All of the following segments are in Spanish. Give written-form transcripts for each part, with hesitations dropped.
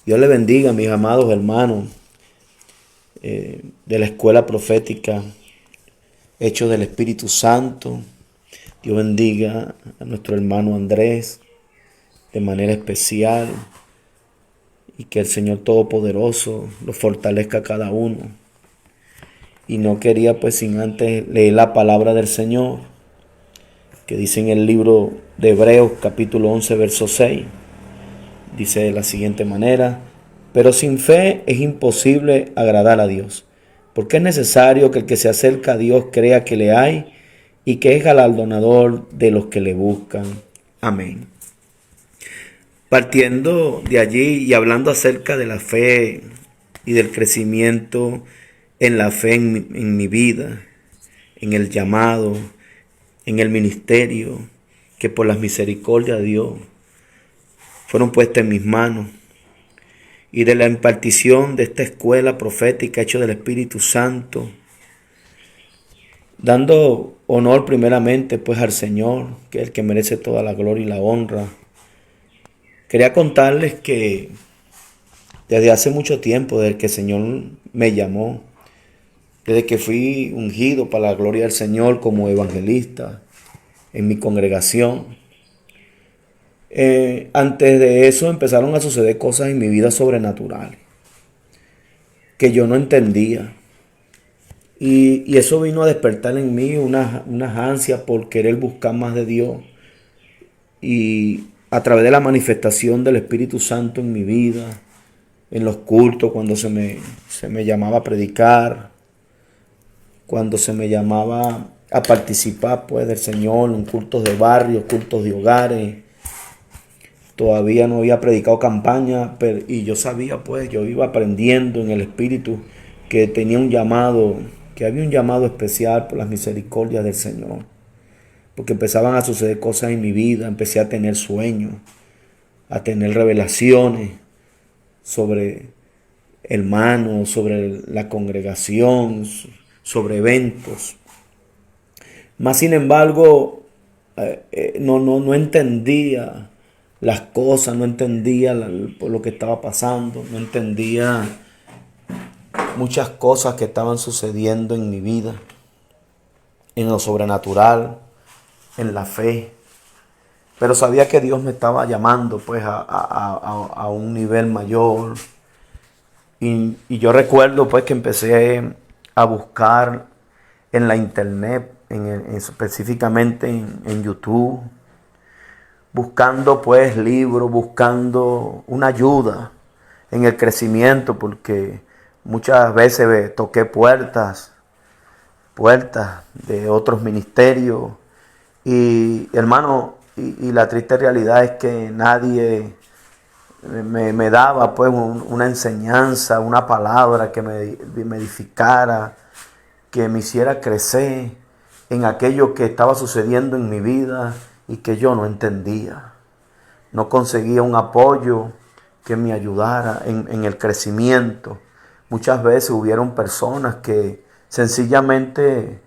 Dios le bendiga, mis amados hermanos de la escuela profética, Hechos del Espíritu Santo. Dios bendiga a nuestro hermano Andrés de manera especial y que el Señor Todopoderoso lo fortalezca a cada uno. Y no quería pues sin antes leer la palabra del Señor, que dice en el libro de Hebreos capítulo 11 verso 6. Dice de la siguiente manera: pero sin fe es imposible agradar a Dios, porque es necesario que el que se acerca a Dios crea que le hay y que es galardonador de los que le buscan. Amén. Partiendo de allí y hablando acerca de la fe y del crecimiento en la fe en mi vida, en el llamado, en el ministerio, que por las misericordias de Dios fueron puestas en mis manos, y de la impartición de esta escuela profética hecha del Espíritu Santo, dando honor primeramente pues al Señor, que es el que merece toda la gloria y la honra. Quería contarles que desde hace mucho tiempo, desde que el Señor me llamó, desde que fui ungido para la gloria del Señor como evangelista en mi congregación, antes de eso empezaron a suceder cosas en mi vida sobrenaturales que yo no entendía. Y eso vino a despertar en mí unas ansias por querer buscar más de Dios. Y a través de la manifestación del Espíritu Santo en mi vida, en los cultos, cuando se me llamaba a predicar, cuando se me llamaba a participar pues del Señor en cultos de barrios, cultos de hogares. Todavía no había predicado campaña, y yo sabía pues, yo iba aprendiendo en el Espíritu que tenía un llamado, que había un llamado especial por las misericordias del Señor. Porque empezaban a suceder cosas en mi vida, empecé a tener sueños, a tener revelaciones sobre hermanos, sobre la congregación, sobre eventos. Más sin embargo, no entendía las cosas, no entendía por lo que estaba pasando, no entendía muchas cosas que estaban sucediendo en mi vida, en lo sobrenatural, en la fe. Pero sabía que Dios me estaba llamando pues a un nivel mayor. Y yo recuerdo pues que empecé a buscar en la internet, específicamente en YouTube, buscando pues libros, buscando una ayuda en el crecimiento, porque muchas veces toqué puertas de otros ministerios, y hermano, y la triste realidad es que nadie me daba pues una enseñanza, una palabra que me edificara, que me hiciera crecer en aquello que estaba sucediendo en mi vida y que yo no entendía. No conseguía un apoyo que me ayudara en el crecimiento. Muchas veces hubieron personas que sencillamente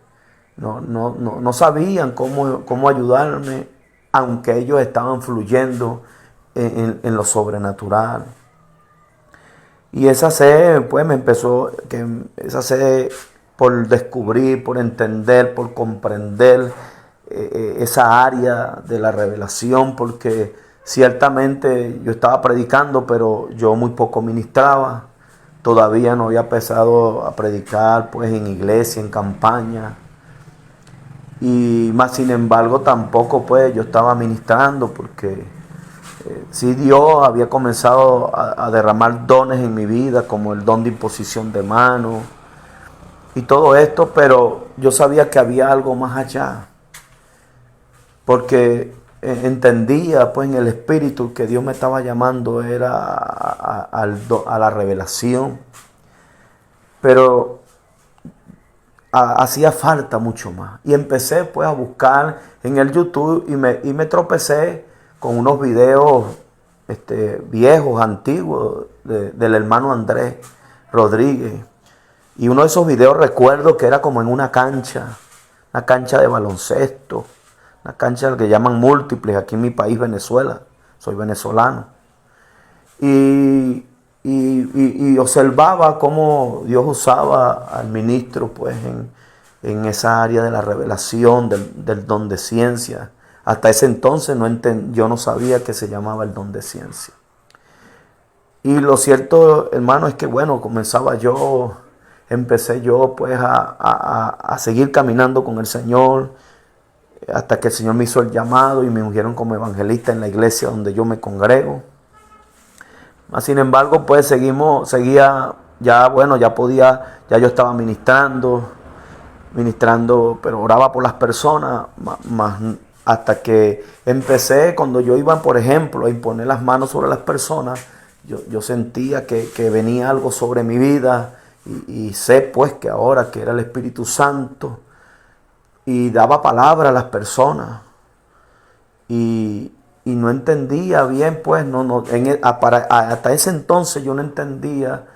no sabían cómo ayudarme, aunque ellos estaban fluyendo en lo sobrenatural. Y esa sed, pues esa sed por descubrir, por entender, por comprender esa área de la revelación, porque ciertamente yo estaba predicando, pero yo muy poco ministraba. Todavía no había empezado a predicar pues en iglesia, en campaña. Y más sin embargo tampoco pues yo estaba ministrando, porque sí, Dios había comenzado a derramar dones en mi vida, como el don de imposición de manos y todo esto, pero yo sabía que había algo más allá, porque entendía pues en el Espíritu que Dios me estaba llamando era a la revelación, pero hacía falta mucho más. Y empecé pues a buscar en el YouTube y me tropecé con unos videos viejos, antiguos, del hermano Andrés Rodríguez. Y uno de esos videos recuerdo que era como en una cancha de baloncesto, una cancha que llaman múltiples aquí en mi país, Venezuela. Soy venezolano. Y y observaba cómo Dios usaba al ministro pues en esa área de la revelación, del don de ciencia. Hasta ese entonces yo no sabía que se llamaba el don de ciencia. Y lo cierto, hermano, es que bueno, empecé yo pues a seguir caminando con el Señor, hasta que el Señor me hizo el llamado y me ungieron como evangelista en la iglesia donde yo me congrego. Sin embargo, pues seguía, ya yo estaba ministrando, pero oraba por las personas, más hasta que empecé, cuando yo iba, por ejemplo, a imponer las manos sobre las personas, yo sentía que venía algo sobre mi vida, y sé pues que ahora que era el Espíritu Santo, y daba palabra a las personas, y no entendía bien, pues, hasta ese entonces yo no entendía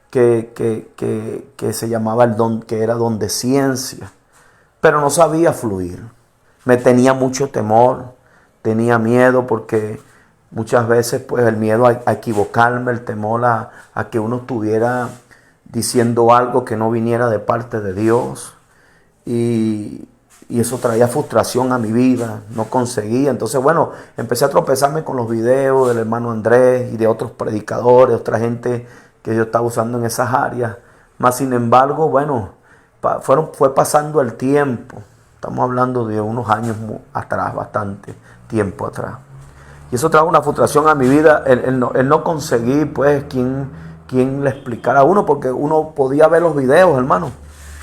que se llamaba el don, que era don de ciencia, pero no sabía fluir. Me tenía mucho temor, tenía miedo, porque muchas veces, pues, el miedo a equivocarme, el temor a que uno estuviera diciendo algo que no viniera de parte de Dios, y eso traía frustración a mi vida, no conseguía. Entonces, bueno, empecé a tropezarme con los videos del hermano Andrés y de otros predicadores, otra gente que Dios estaba usando en esas áreas. Más sin embargo, bueno, fue pasando el tiempo. Estamos hablando de unos años atrás, bastante tiempo atrás. Y eso trajo una frustración a mi vida, el no conseguir, pues, quien le explicara a uno, porque uno podía ver los videos, hermano.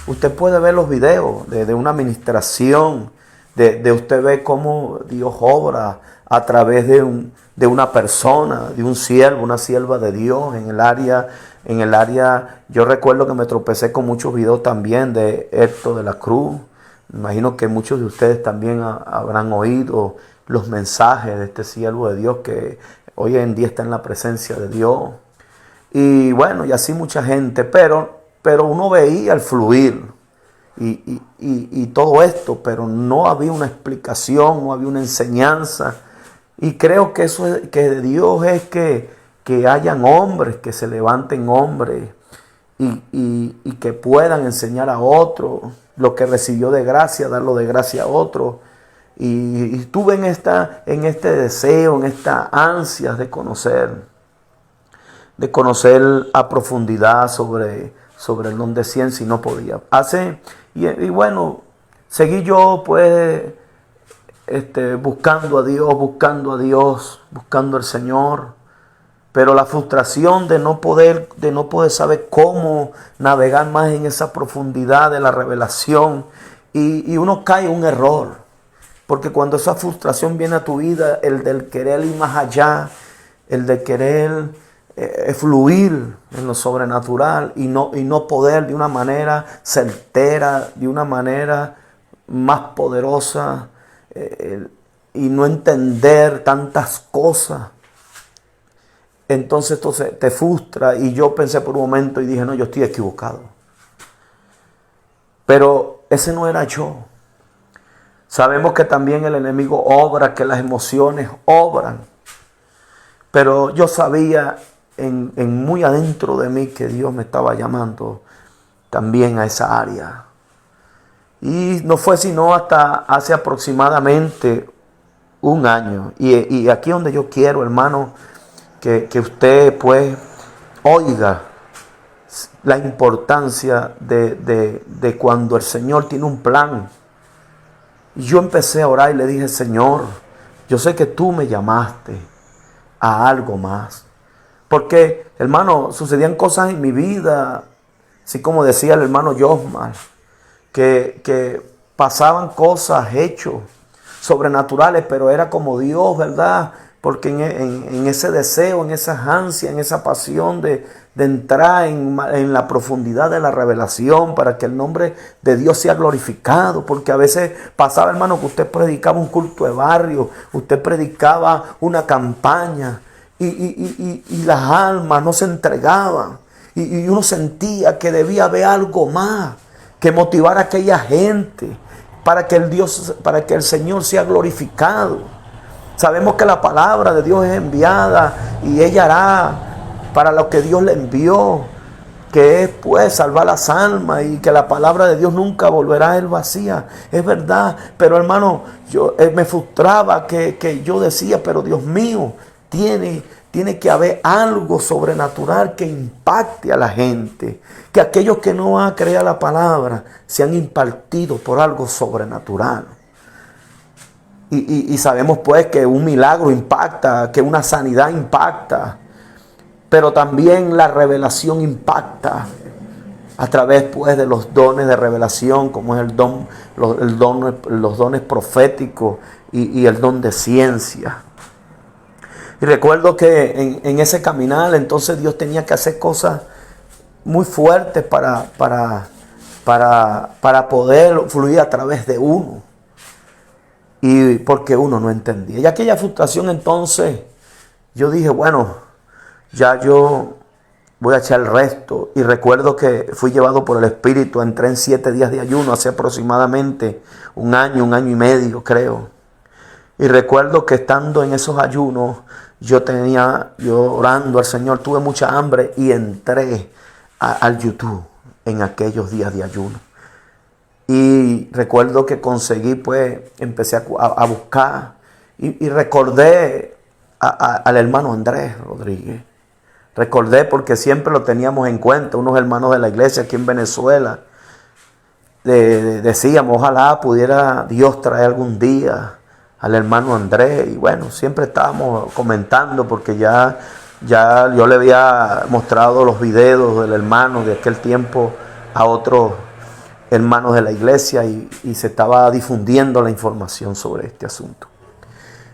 Usted puede ver los videos de una administración, de usted ver cómo Dios obra a través de una persona, de un siervo, una sierva de Dios en el área. Yo recuerdo que me tropecé con muchos videos también de Héctor de la Cruz. Me imagino que muchos de ustedes también habrán oído los mensajes de este siervo de Dios que hoy en día está en la presencia de Dios. Y bueno, y así mucha gente, pero uno veía el fluir y todo esto, pero no había una explicación, no había una enseñanza. Y creo que eso que de Dios es que hayan hombres, que se levanten hombres y que puedan enseñar a otros lo que recibió de gracia, darlo de gracia a otros. Y estuve en este deseo, en esta ansia de conocer a profundidad sobre el don de ciencia, y no podía. Y bueno, seguí yo pues buscando a Dios, buscando al Señor, pero la frustración de no poder saber cómo navegar más en esa profundidad de la revelación, y uno cae en un error, porque cuando esa frustración viene a tu vida, el del querer ir más allá, el de querer fluir en lo sobrenatural y no poder de una manera certera, de una manera más poderosa, y no entender tantas cosas, entonces te frustra. Y yo pensé por un momento y dije, no, yo estoy equivocado, pero ese no era yo. Sabemos que también el enemigo obra, que las emociones obran, pero yo sabía en muy adentro de mí que Dios me estaba llamando también a esa área. Y no fue sino hasta hace aproximadamente un año. Y aquí es donde yo quiero, hermano, que usted pues oiga la importancia de cuando el Señor tiene un plan. Y yo empecé a orar y le dije, Señor, yo sé que tú me llamaste a algo más. Porque, hermano, sucedían cosas en mi vida, así como decía el hermano Josmar, que pasaban cosas, hechos sobrenaturales, pero era como Dios, ¿verdad? Porque en ese deseo, en esa ansia, en esa pasión de entrar en la profundidad de la revelación para que el nombre de Dios sea glorificado. Porque a veces pasaba, hermano, que usted predicaba un culto de barrio, usted predicaba una campaña, y las almas no se entregaban, y uno sentía que debía haber algo más que motivar a aquella gente para que el Señor sea glorificado. Sabemos que la palabra de Dios es enviada y ella hará para lo que Dios le envió, que es pues salvar las almas, y que la palabra de Dios nunca volverá a él vacía. Es verdad, pero hermano, yo me frustraba que yo decía, pero Dios mío, tiene que haber algo sobrenatural que impacte a la gente, que aquellos que no van a creer la palabra sean impartidos por algo sobrenatural. Y sabemos pues que un milagro impacta, que una sanidad impacta, pero también la revelación impacta a través pues de los dones de revelación, como es los dones proféticos y el don de ciencia. Y recuerdo que en ese caminar entonces Dios tenía que hacer cosas muy fuertes para poder fluir a través de uno. Y porque uno no entendía. Y aquella frustración entonces, yo dije, bueno, ya yo voy a echar el resto. Y recuerdo que fui llevado por el Espíritu, entré en 7 días de ayuno, hace aproximadamente un año y medio, creo. Y recuerdo que estando en esos ayunos, yo orando al Señor, tuve mucha hambre y entré al YouTube en aquellos días de ayuno. Y recuerdo que conseguí, pues, empecé a buscar y recordé al hermano Andrés Rodríguez. Recordé porque siempre lo teníamos en cuenta, unos hermanos de la iglesia aquí en Venezuela. Decíamos, ojalá pudiera Dios traer algún día al hermano Andrés. Y bueno, siempre estábamos comentando porque ya yo le había mostrado los videos del hermano de aquel tiempo a otros hermanos de la iglesia y se estaba difundiendo la información sobre este asunto.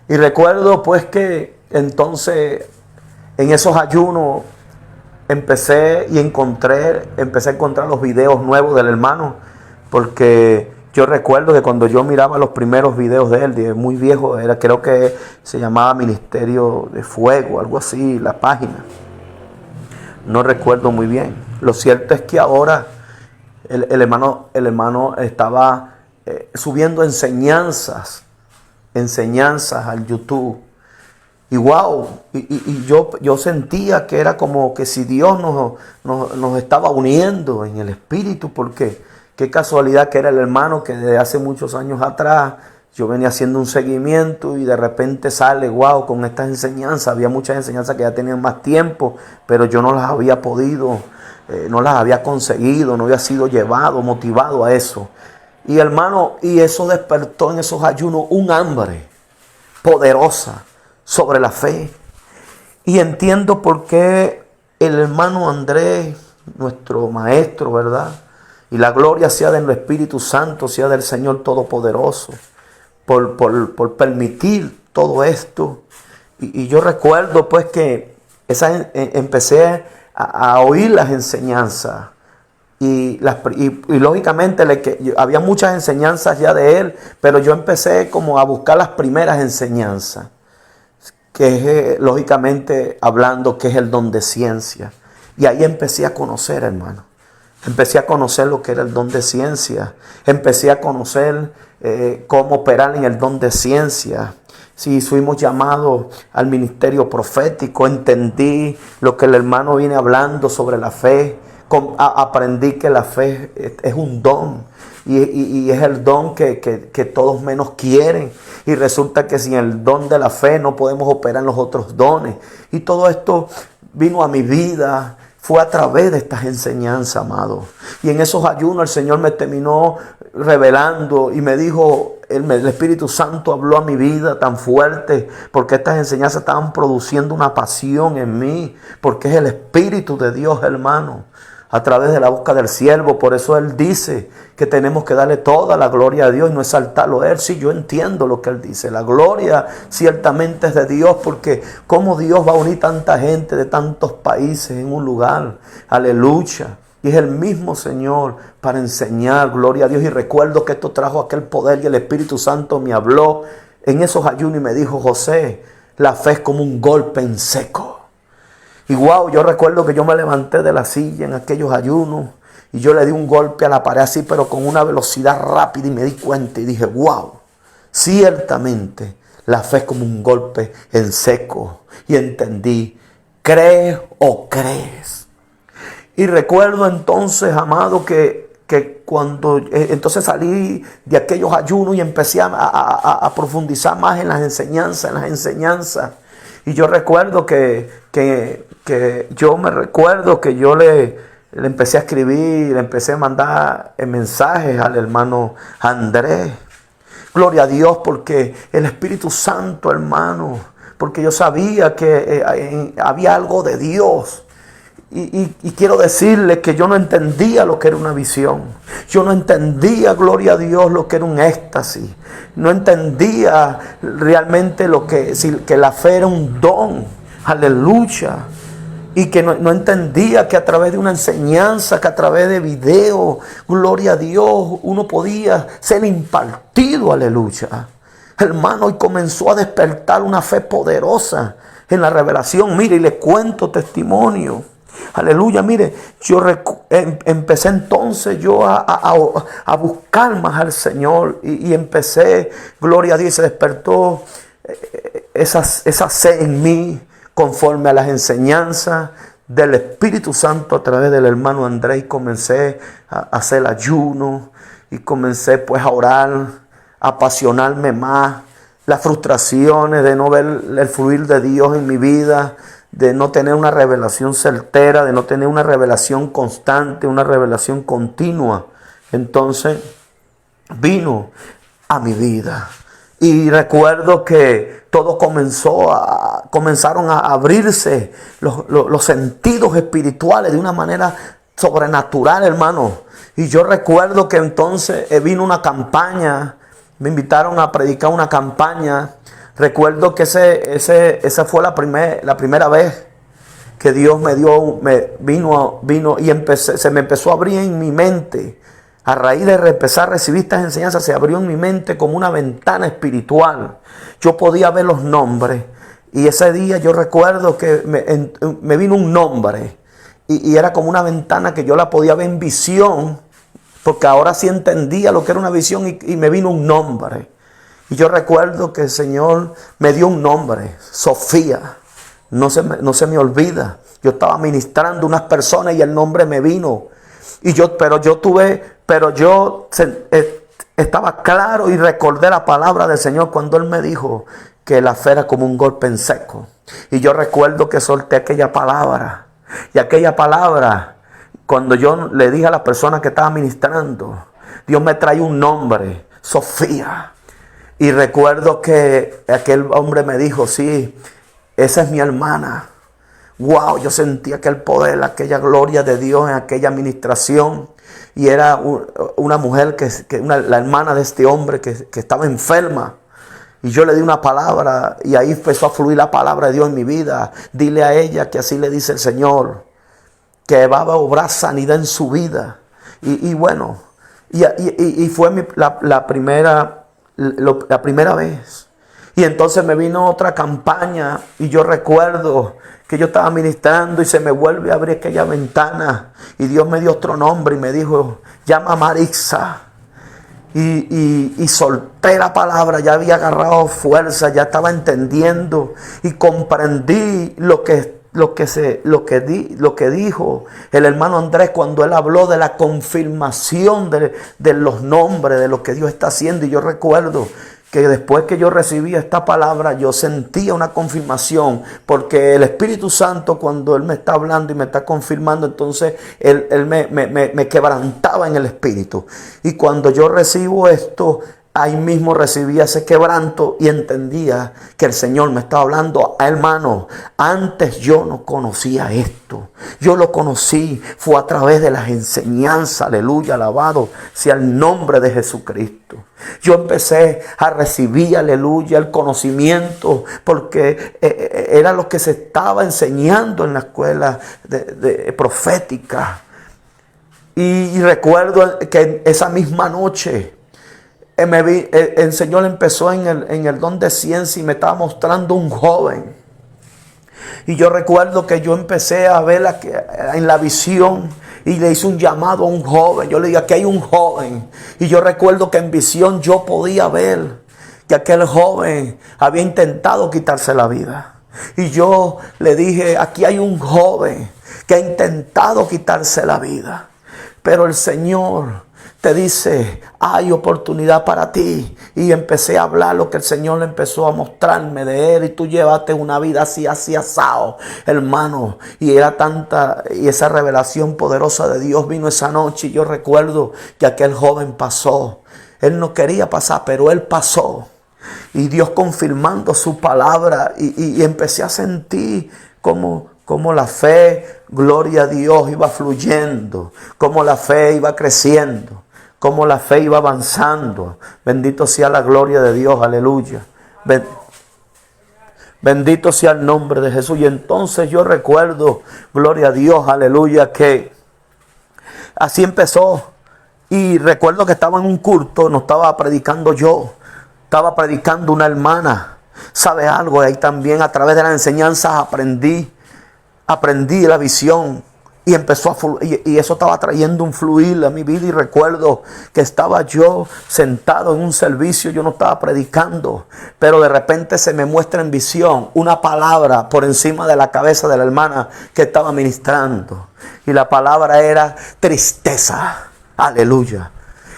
Y recuerdo pues que entonces en esos ayunos empecé a encontrar los videos nuevos del hermano, porque yo recuerdo que cuando yo miraba los primeros videos de él, muy viejo, creo que se llamaba Ministerio de Fuego, algo así, la página. No recuerdo muy bien. Lo cierto es que ahora el hermano estaba subiendo enseñanzas al YouTube. Y wow, y yo sentía que era como que si Dios nos estaba uniendo en el espíritu, porque qué casualidad que era el hermano que desde hace muchos años atrás yo venía haciendo un seguimiento y de repente sale, wow, con estas enseñanzas. Había muchas enseñanzas que ya tenían más tiempo, pero yo no las había podido, no las había conseguido, no había sido llevado, motivado a eso. Y hermano, y eso despertó en esos ayunos un hambre poderosa sobre la fe. Y entiendo por qué el hermano Andrés, nuestro maestro, ¿verdad? Y la gloria sea del Espíritu Santo, sea del Señor Todopoderoso, por permitir todo esto. Y yo recuerdo pues que empecé a oír las enseñanzas. Y lógicamente había muchas enseñanzas ya de él, pero yo empecé como a buscar las primeras enseñanzas, que es lógicamente hablando que es el don de ciencia. Y ahí empecé a conocer, hermano. Empecé a conocer lo que era el don de ciencia. Empecé a conocer cómo operar en el don de ciencia. Si fuimos llamados al ministerio profético, entendí lo que el hermano viene hablando sobre la fe. Aprendí que la fe es un don. Y es el don que todos menos quieren. Y resulta que sin el don de la fe no podemos operar en los otros dones. Y todo esto vino a mi vida. Fue a través de estas enseñanzas, amado. Y en esos ayunos el Señor me terminó revelando y me dijo, el Espíritu Santo habló a mi vida tan fuerte, porque estas enseñanzas estaban produciendo una pasión en mí, porque es el Espíritu de Dios, hermano, a través de la boca del siervo. Por eso Él dice que tenemos que darle toda la gloria a Dios y no exaltarlo a Él. Sí, yo entiendo lo que Él dice. La gloria ciertamente es de Dios, porque cómo Dios va a unir tanta gente de tantos países en un lugar. Aleluya. Y es el mismo Señor para enseñar, gloria a Dios. Y recuerdo que esto trajo aquel poder y el Espíritu Santo me habló en esos ayunos y me dijo, José, la fe es como un golpe en seco. Y wow, yo recuerdo que yo me levanté de la silla en aquellos ayunos y yo le di un golpe a la pared así, pero con una velocidad rápida, y me di cuenta y dije, wow, ciertamente la fe es como un golpe en seco. Y entendí ¿Crees o crees? Y recuerdo entonces, amado, que cuando entonces salí de aquellos ayunos y empecé a profundizar más en las enseñanzas. Y yo recuerdo que yo le empecé a escribir, le empecé a mandar mensajes al hermano Andrés. Gloria a Dios, porque el Espíritu Santo, hermano, porque yo sabía que había algo de Dios. Y quiero decirle que yo no entendía lo que era una visión. Yo no entendía, gloria a Dios, lo que era un éxtasis. No entendía realmente que la fe era un don. Aleluya. Y que no entendía que a través de una enseñanza, que a través de video, gloria a Dios, uno podía ser impartido. Aleluya. Hermano, y comenzó a despertar una fe poderosa en la revelación. Mire, y le cuento testimonio. Aleluya, mire, yo empecé entonces yo a buscar más al Señor y empecé, gloria a Dios, se despertó esa sed en mí conforme a las enseñanzas del Espíritu Santo a través del hermano Andrés. Comencé a hacer ayuno y comencé pues a orar, a apasionarme más, las frustraciones de no ver el fluir de Dios en mi vida, de no tener una revelación certera, de no tener una revelación constante, una revelación continua. Entonces vino a mi vida. Y recuerdo que todo comenzaron a abrirse los sentidos espirituales de una manera sobrenatural, hermano. Y yo recuerdo que entonces vino una campaña, me invitaron a predicar una campaña. Recuerdo que esa fue la primera vez que Dios vino y se me empezó a abrir en mi mente. A raíz de empezar a recibir estas enseñanzas, se abrió en mi mente como una ventana espiritual. Yo podía ver los nombres. Y ese día yo recuerdo que me vino un nombre. Y era como una ventana que yo la podía ver en visión. Porque ahora sí entendía lo que era una visión y me vino un nombre. Y yo recuerdo que el Señor me dio un nombre, Sofía. No se me olvida. Yo estaba ministrando a unas personas y el nombre me vino. Pero yo estaba claro y recordé la palabra del Señor cuando Él me dijo que la fe era como un golpe en seco. Y yo recuerdo que solté aquella palabra. Y aquella palabra, cuando yo le dije a la persona que estaba ministrando, Dios me trae un nombre, Sofía. Y recuerdo que aquel hombre me dijo, sí, esa es mi hermana. Wow, yo sentí aquel poder, aquella gloria de Dios en aquella administración. Y era una mujer, la hermana de este hombre que estaba enferma. Y yo le di una palabra y ahí empezó a fluir la palabra de Dios en mi vida. Dile a ella que así le dice el Señor, que va a obrar sanidad en su vida. Y bueno, y fue la primera vez. Y entonces me vino otra campaña y yo recuerdo que yo estaba ministrando y se me vuelve a abrir aquella ventana y Dios me dio otro nombre y me dijo, llama a Marixa. Y solté la palabra, ya había agarrado fuerza, ya estaba entendiendo y comprendí lo que dijo el hermano Andrés cuando él habló de la confirmación de los nombres, de lo que Dios está haciendo. Y yo recuerdo que después que yo recibí esta palabra, yo sentía una confirmación, porque el Espíritu Santo, cuando Él me está hablando y me está confirmando, entonces Él me quebrantaba en el Espíritu. Y cuando yo recibo esto, ahí mismo recibía ese quebranto y entendía que el Señor me estaba hablando. Hermano, antes yo no conocía esto. Yo lo conocí, fue a través de las enseñanzas. Aleluya, alabado sea el nombre de Jesucristo. Yo empecé a recibir, aleluya, el conocimiento, porque era lo que se estaba enseñando en la escuela profética. Y recuerdo que esa misma noche, el Señor empezó en el don de ciencia y me estaba mostrando un joven. Y yo recuerdo que yo empecé a ver en la visión y le hice un llamado a un joven. Yo le dije, aquí hay un joven. Y yo recuerdo que en visión yo podía ver que aquel joven había intentado quitarse la vida. Y yo le dije, aquí hay un joven que ha intentado quitarse la vida, pero el Señor te dice, hay oportunidad para ti. Y empecé a hablar lo que el Señor empezó a mostrarme de él. Y tú llevaste una vida así, así asado, hermano. Y era tanta, y esa revelación poderosa de Dios vino esa noche. Y yo recuerdo que aquel joven pasó. Él no quería pasar, pero él pasó. Y Dios confirmando su palabra. Y empecé a sentir como la fe, gloria a Dios, iba fluyendo. Como la fe iba creciendo. Como la fe iba avanzando. Bendito sea la gloria de Dios, aleluya. Bendito sea el nombre de Jesús. Y entonces yo recuerdo, gloria a Dios, aleluya, que así empezó. Y recuerdo que estaba en un culto, no estaba predicando yo, estaba predicando una hermana. ¿Sabe algo? Ahí también a través de las enseñanzas aprendí la visión. Y empezó a fluir, y eso estaba trayendo un fluir a mi vida. Y recuerdo que estaba yo sentado en un servicio, yo no estaba predicando, pero de repente se me muestra en visión una palabra por encima de la cabeza de la hermana que estaba ministrando. Y la palabra era tristeza. Aleluya.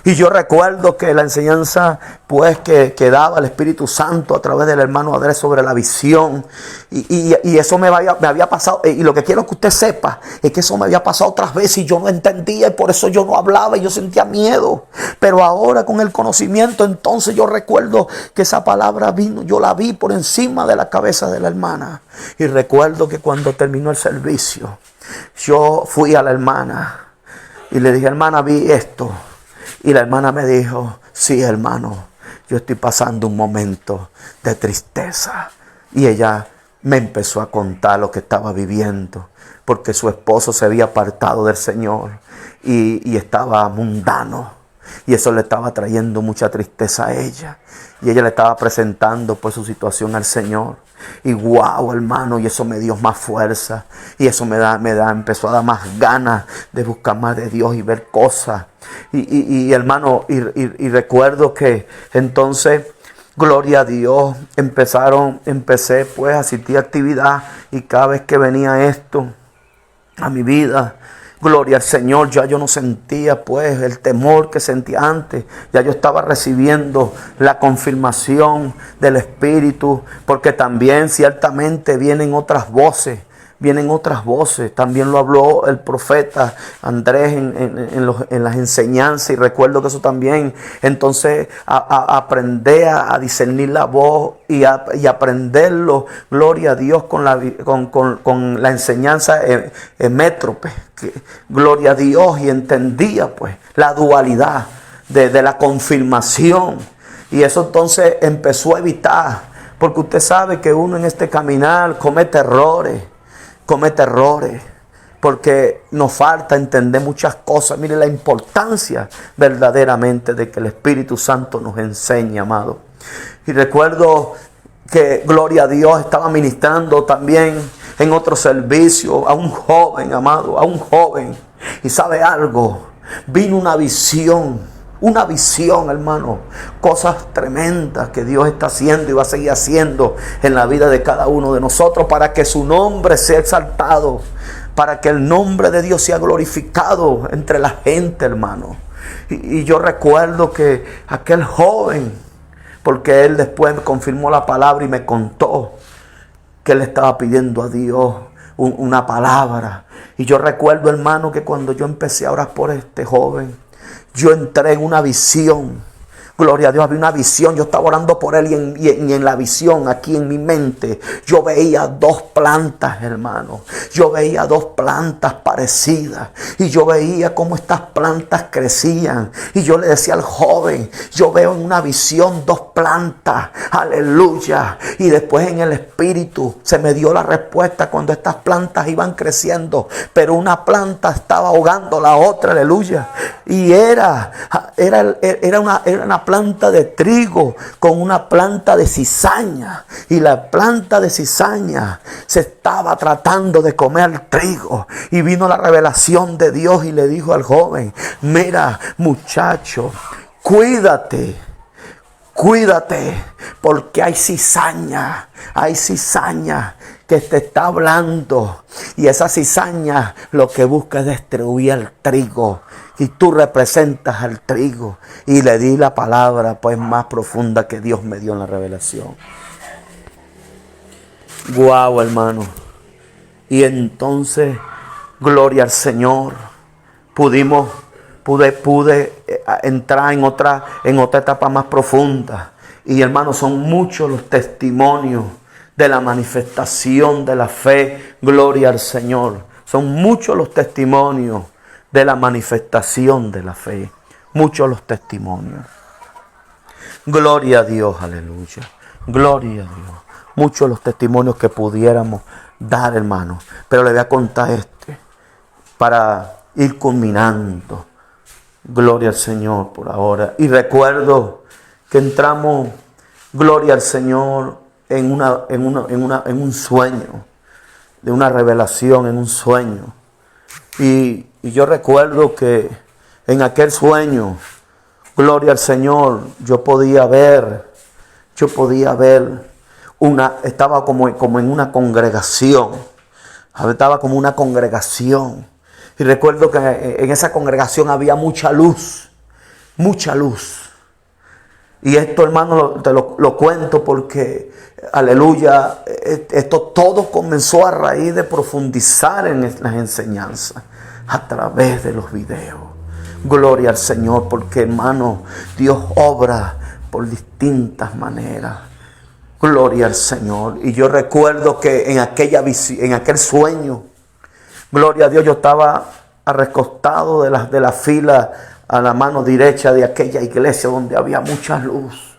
Y yo recuerdo que la enseñanza pues que daba el Espíritu Santo a través del hermano Andrés sobre la visión. Y eso me había pasado. Y lo que quiero que usted sepa es que eso me había pasado otras veces y yo no entendía. Y por eso yo no hablaba y yo sentía miedo. Pero ahora con el conocimiento, entonces yo recuerdo que esa palabra vino. Yo la vi por encima de la cabeza de la hermana. Y recuerdo que cuando terminó el servicio, yo fui a la hermana y le dije, hermana, vi esto. Y la hermana me dijo, sí, hermano, yo estoy pasando un momento de tristeza. Y ella me empezó a contar lo que estaba viviendo, porque su esposo se había apartado del Señor y estaba mundano. Y eso le estaba trayendo mucha tristeza a ella. Y ella le estaba presentando pues su situación al Señor. Y wow, hermano, y eso me dio más fuerza. Y eso empezó a dar más ganas de buscar más de Dios y ver cosas. Y hermano, y recuerdo que entonces, gloria a Dios, empecé pues a asistir a actividad. Y cada vez que venía esto a mi vida, gloria al Señor, ya yo no sentía pues el temor que sentía antes. Ya yo estaba recibiendo la confirmación del Espíritu, porque también ciertamente vienen otras voces. También lo habló el profeta Andrés en las enseñanzas. Y recuerdo que eso también, entonces aprender a discernir la voz y aprenderlo, gloria a Dios, con la enseñanza métrope. Gloria a Dios, y entendía pues la dualidad de la confirmación. Y eso entonces empezó a evitar, porque usted sabe que uno en este caminar comete errores, porque nos falta entender muchas cosas. Mire la importancia verdaderamente de que el Espíritu Santo nos enseñe, amado. Y recuerdo que, gloria a Dios, estaba ministrando también en otro servicio a un joven, amado, a un joven. Y sabe algo, vino una visión, hermano. Cosas tremendas que Dios está haciendo y va a seguir haciendo en la vida de cada uno de nosotros, para que su nombre sea exaltado, para que el nombre de Dios sea glorificado entre la gente, hermano. Y yo recuerdo que aquel joven, porque él después me confirmó la palabra y me contó que él estaba pidiendo a Dios una palabra. Y yo recuerdo, hermano, que cuando yo empecé a orar por este joven, yo entré en una visión. Gloria a Dios, había una visión. Yo estaba orando por él y en la visión, aquí en mi mente, yo veía dos plantas, hermano. Yo veía dos plantas parecidas. Y yo veía cómo estas plantas crecían. Y yo le decía al joven, yo veo en una visión dos plantas. Aleluya. Y después en el Espíritu se me dio la respuesta cuando estas plantas iban creciendo. Pero una planta estaba ahogando a la otra, aleluya. Y era una planta de trigo con una planta de cizaña. Y la planta de cizaña se estaba tratando de comer trigo. Y vino la revelación de Dios y le dijo al joven, mira, muchacho, cuídate Cuídate, porque hay cizaña que te está hablando. Y esa cizaña lo que busca es destruir el trigo. Y tú representas al trigo. Y le di la palabra pues más profunda que Dios me dio en la revelación. Guau, hermano. Y entonces, gloria al Señor. Pude entrar en otra etapa más profunda. Y hermanos, son muchos los testimonios de la manifestación de la fe. Gloria al Señor. Son muchos los testimonios de la manifestación de la fe. Muchos los testimonios. Gloria a Dios, aleluya. Gloria a Dios. Muchos los testimonios que pudiéramos dar, hermanos. Pero le voy a contar para ir culminando. Gloria al Señor por ahora. Y recuerdo que entramos, gloria al Señor, en un sueño, de una revelación en un sueño. Y yo recuerdo que en aquel sueño, gloria al Señor, yo podía ver estaba como en una congregación. Estaba como una congregación. Y recuerdo que en esa congregación había mucha luz. Mucha luz. Y esto, hermano, te lo cuento porque, aleluya, esto todo comenzó a raíz de profundizar en las enseñanzas a través de los videos. Gloria al Señor, porque, hermano, Dios obra por distintas maneras. Gloria al Señor. Y yo recuerdo que en aquel sueño, gloria a Dios, yo estaba recostado de la fila a la mano derecha de aquella iglesia donde había mucha luz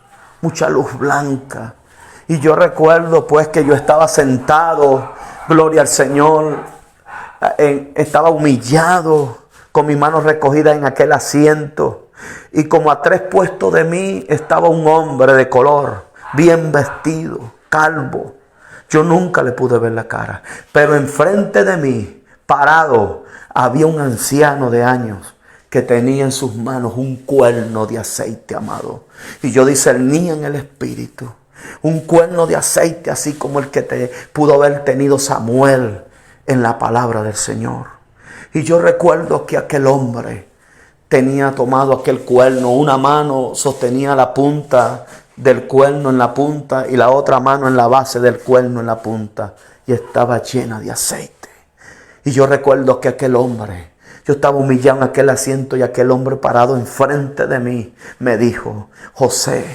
blanca. Y yo recuerdo pues que yo estaba sentado, gloria al Señor, estaba humillado, con mis manos recogidas en aquel asiento. Y como a 3 puestos de mí estaba un hombre de color, bien vestido, calvo. Yo nunca le pude ver la cara. Pero enfrente de mí, parado, había un anciano de años que tenía en sus manos un cuerno de aceite, amado. Y yo discernía en el espíritu un cuerno de aceite, así como el que pudo haber tenido Samuel en la palabra del Señor. Y yo recuerdo que aquel hombre tenía tomado aquel cuerno, una mano sostenía la punta del cuerno en la punta y la otra mano en la base del cuerno en la punta, y estaba llena de aceite. Y yo recuerdo que aquel hombre, yo estaba humillado en aquel asiento, y aquel hombre parado enfrente de mí me dijo: José,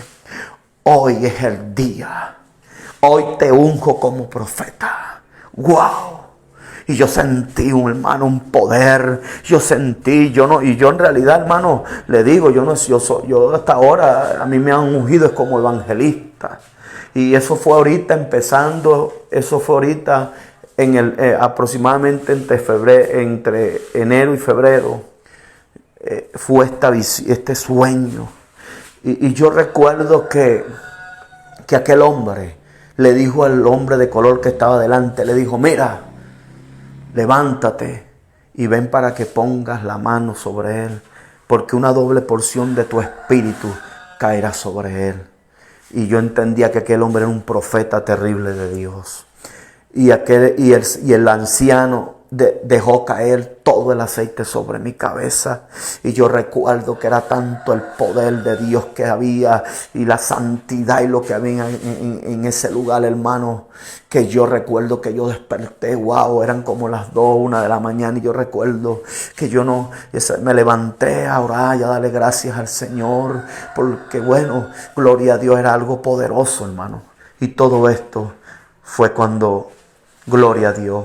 hoy es el día, hoy te unjo como profeta. ¡Wow! Y yo sentí, hermano, un poder. Yo en realidad, hermano, le digo, yo hasta ahora, a mí me han ungido es como evangelista. Y eso fue ahorita aproximadamente entre enero y febrero, fue este sueño. Y yo recuerdo que aquel hombre le dijo al hombre de color que estaba delante, le dijo: mira, levántate y ven para que pongas la mano sobre él, porque una doble porción de tu espíritu caerá sobre él. Y yo entendía que aquel hombre era un profeta terrible de Dios. Y el anciano dejó caer todo el aceite sobre mi cabeza. Y yo recuerdo que era tanto el poder de Dios que había, y la santidad y lo que había en ese lugar, hermano, que yo recuerdo que yo desperté. Wow, eran como las 2, 1 de la mañana. Y yo recuerdo que me levanté a orar y a darle gracias al Señor, porque bueno, gloria a Dios, era algo poderoso, hermano. Y todo esto fue cuando, gloria a Dios,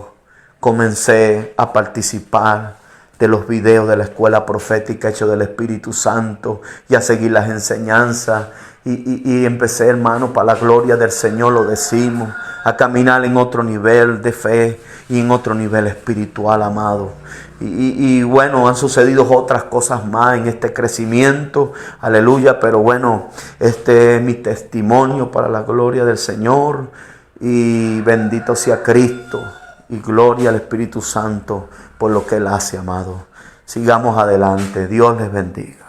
comencé a participar de los videos de la escuela profética hecho del Espíritu Santo, y a seguir las enseñanzas. Y empecé, hermano, para la gloria del Señor, lo decimos, a caminar en otro nivel de fe y en otro nivel espiritual, amado. Y bueno, han sucedido otras cosas más en este crecimiento, aleluya. Pero bueno, este es mi testimonio para la gloria del Señor. Y bendito sea Cristo y gloria al Espíritu Santo por lo que Él hace, amado. Sigamos adelante. Dios les bendiga.